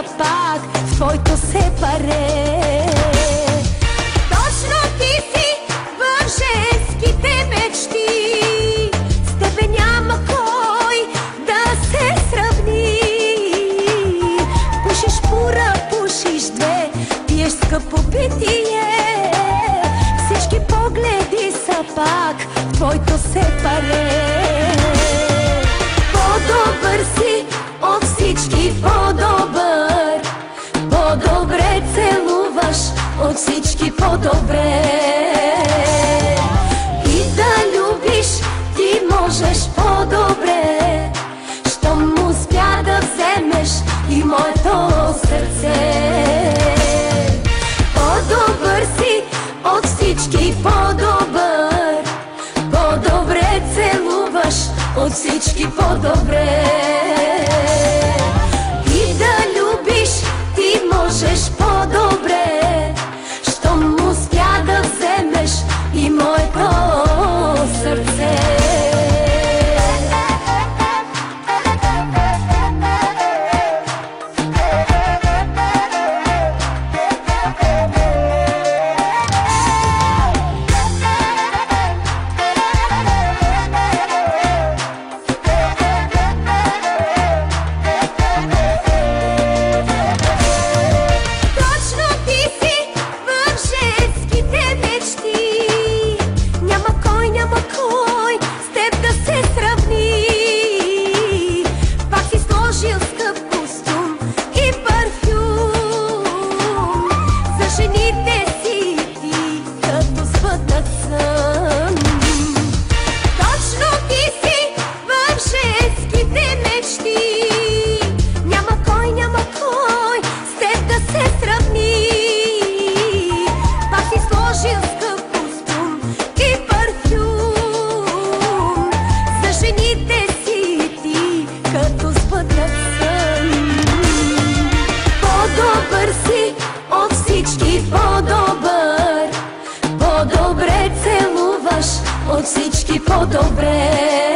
са пак в твоето сепаре. Точно ти си в женските мечти, с тебе няма кой да се сравни. Пушиш пура, пушиш две, пиеш скъпо питие, всички погледи са пак в твоето сепаре. По-добър си от всички, по-добър, по-добре целуваш от всички, по-добре. И да любиш ти можеш по-добре, щом успя да вземеш и моето сърце. По-добър си от всички, по-добър, по-добре целуваш от всички, по-добре. И да любиш ти можеш по-добре, щом успя да вземеш и моето сърце. По-добре целуваш от всички, по-добре.